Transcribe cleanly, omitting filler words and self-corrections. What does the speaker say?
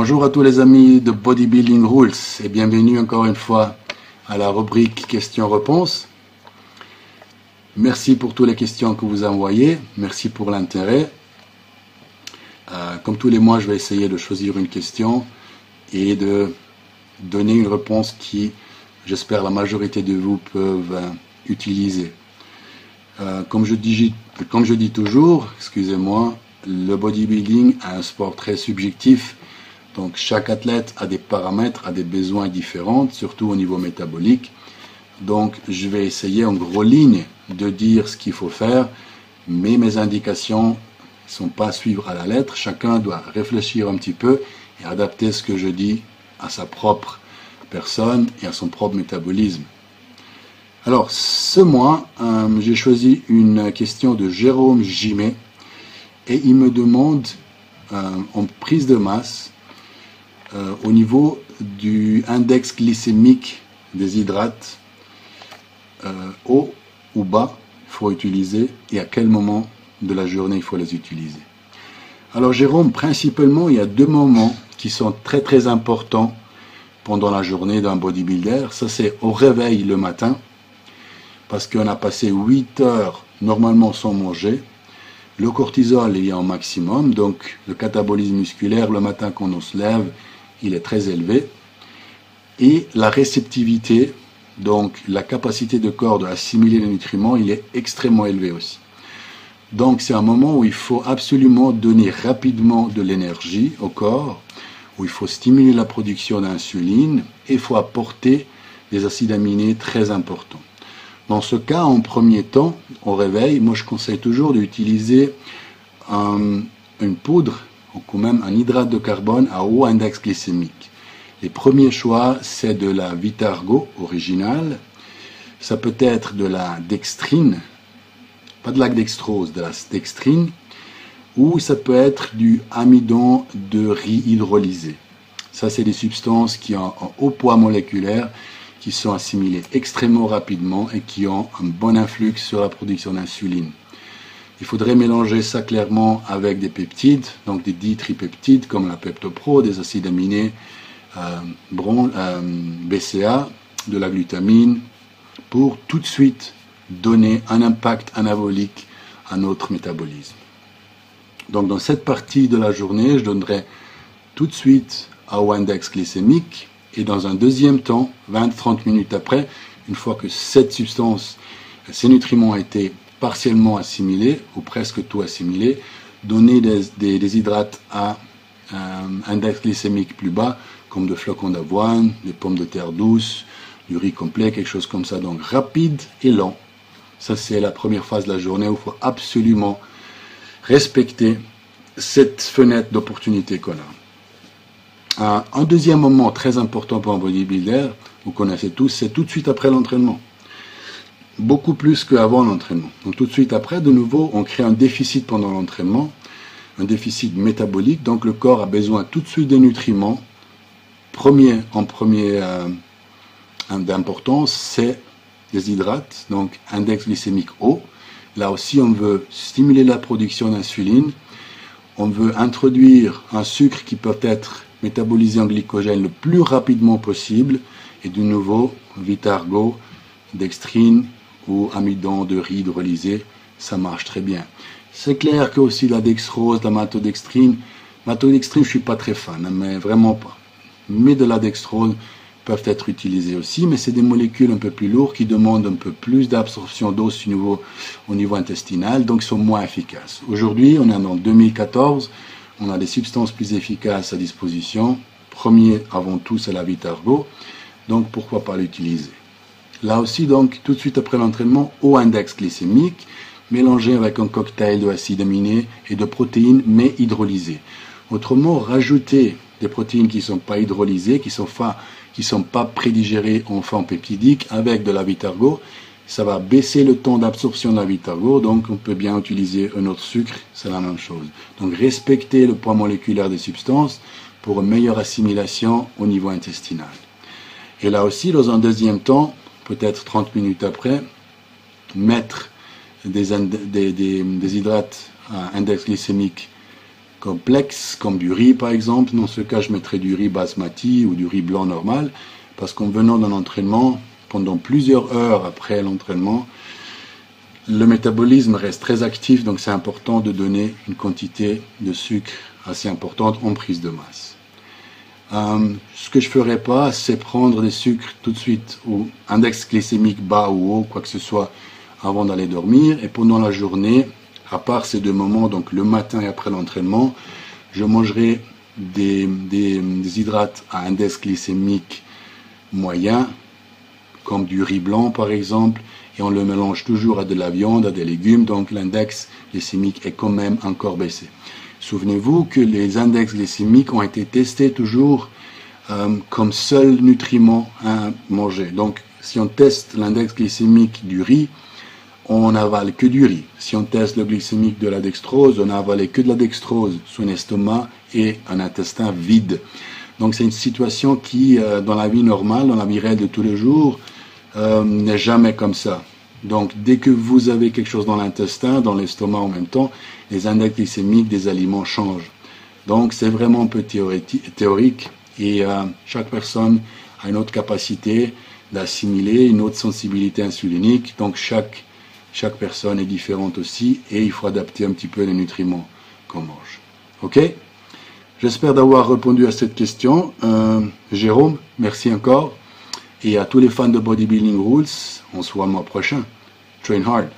Bonjour à tous les amis de Bodybuilding Rules et bienvenue encore une fois à la rubrique questions-réponses. Merci pour toutes les questions que vous envoyez, merci pour l'intérêt. Comme tous les mois, je vais essayer de choisir une question et de donner une réponse qui, j'espère, la majorité de vous peuvent utiliser. Comme je dis toujours, excusez-moi, le bodybuilding est un sport très subjectif. Donc chaque athlète a des paramètres, a des besoins différents, surtout au niveau métabolique. Donc je vais essayer en gros ligne de dire ce qu'il faut faire, mais mes indications ne sont pas à suivre à la lettre. Chacun doit réfléchir un petit peu et adapter ce que je dis à sa propre personne et à son propre métabolisme. Alors ce mois, j'ai choisi une question de Jérôme Gimet et il me demande en prise de masse au niveau du index glycémique des hydrates, haut ou bas, il faut utiliser et à quel moment de la journée il faut les utiliser. Alors Jérôme, principalement, il y a deux moments qui sont très importants pendant la journée d'un bodybuilder. Ça, c'est au réveil le matin, parce qu'on a passé 8 heures normalement sans manger. Le cortisol est en maximum, donc le catabolisme musculaire, le matin quand on se lève, il est très élevé. Et la réceptivité, donc la capacité du corps d'assimiler les nutriments, il est extrêmement élevé aussi. Donc c'est un moment où il faut absolument donner rapidement de l'énergie au corps, où il faut stimuler la production d'insuline et il faut apporter des acides aminés très importants. Dans ce cas, en premier temps, au réveil, moi je conseille toujours d'utiliser une poudre ou quand même un hydrate de carbone à haut index glycémique. Les premiers choix, c'est de la Vitargo originale. Ça peut être de la dextrine, pas de la dextrose, de la dextrine, ou ça peut être du amidon de riz hydrolysé. Ça, c'est des substances qui ont un haut poids moléculaire, qui sont assimilées extrêmement rapidement et qui ont un bon influx sur la production d'insuline. Il faudrait mélanger ça clairement avec des peptides, donc des ditripeptides comme la Pepto-Pro, des acides aminés, BCA, de la glutamine, pour tout de suite donner un impact anabolique à notre métabolisme. Donc dans cette partie de la journée, je donnerai tout de suite à haut index glycémique et dans un deuxième temps, 20-30 minutes après, une fois que cette substance, ces nutriments ont été partiellement assimilés ou presque tout assimilés, donner des hydrates à index glycémique plus bas, comme de flocons d'avoine, des pommes de terre douces, du riz complet, quelque chose comme ça. Donc rapide et lent. Ça, c'est la première phase de la journée où il faut absolument respecter cette fenêtre d'opportunité qu'on a. Un deuxième moment très important pour un bodybuilder, vous connaissez tous, c'est tout de suite après l'entraînement. Beaucoup plus qu'avant l'entraînement. Donc tout de suite après, de nouveau, on crée un déficit pendant l'entraînement, un déficit métabolique, donc le corps a besoin tout de suite des nutriments. D'importance, c'est les hydrates, donc index glycémique haut. Là aussi, on veut stimuler la production d'insuline, on veut introduire un sucre qui peut être métabolisé en glycogène le plus rapidement possible, et de nouveau, Vitargo, dextrine, ou amidon de riz hydrolysé, ça marche très bien. C'est clair que aussi la dextrose, la maltodextrine, je suis pas très fan, mais vraiment pas. Mais de la dextrose peuvent être utilisées aussi, mais c'est des molécules un peu plus lourdes qui demandent un peu plus d'absorption d'eau au niveau intestinal, donc sont moins efficaces. Aujourd'hui, on est en 2014, on a des substances plus efficaces à disposition. Premier, avant tout, c'est la Vitargo, donc pourquoi pas l'utiliser. Là aussi, donc, tout de suite après l'entraînement, haut index glycémique, mélangé avec un cocktail d'acides aminés et de protéines, mais hydrolysées. Autrement, rajouter des protéines qui ne sont pas hydrolysées, qui ne sont pas prédigérées en forme peptidique avec de la Vitargo, ça va baisser le temps d'absorption de la Vitargo, donc on peut bien utiliser un autre sucre, c'est la même chose. Donc respecter le poids moléculaire des substances pour une meilleure assimilation au niveau intestinal. Et là aussi, dans un deuxième temps, peut-être 30 minutes après, mettre des hydrates à index glycémique complexes, comme du riz par exemple. Dans ce cas, je mettrais du riz basmati ou du riz blanc normal, parce qu'en venant d'un entraînement, pendant plusieurs heures après l'entraînement, le métabolisme reste très actif, donc c'est important de donner une quantité de sucre assez importante en prise de masse. Ce que je ne ferai pas, c'est prendre des sucres tout de suite, ou index glycémique bas ou haut, quoi que ce soit, avant d'aller dormir. Et pendant la journée, à part ces 2 moments, donc le matin et après l'entraînement, je mangerai des hydrates à index glycémique moyen, comme du riz blanc par exemple, et on le mélange toujours à de la viande, à des légumes, donc l'index glycémique est quand même encore baissé. Souvenez-vous que les index glycémiques ont été testés toujours comme seul nutriment à manger. Donc si on teste l'index glycémique du riz, on n'avale que du riz. Si on teste le glycémique de la dextrose, on n'avale que de la dextrose, son estomac et un intestin vide. Donc c'est une situation qui, dans la vie normale, dans la vie réelle de tous les jours, n'est jamais comme ça. Donc dès que vous avez quelque chose dans l'intestin, dans l'estomac en même temps, les index glycémiques des aliments changent. Donc c'est vraiment un peu théorique et chaque personne a une autre capacité d'assimiler, une autre sensibilité insulinique. Donc chaque personne est différente aussi et il faut adapter un petit peu les nutriments qu'on mange. Ok ? J'espère d'avoir répondu à cette question. Jérôme, merci encore. Et à tous les fans de Bodybuilding Rules, on se voit le mois prochain. Train hard.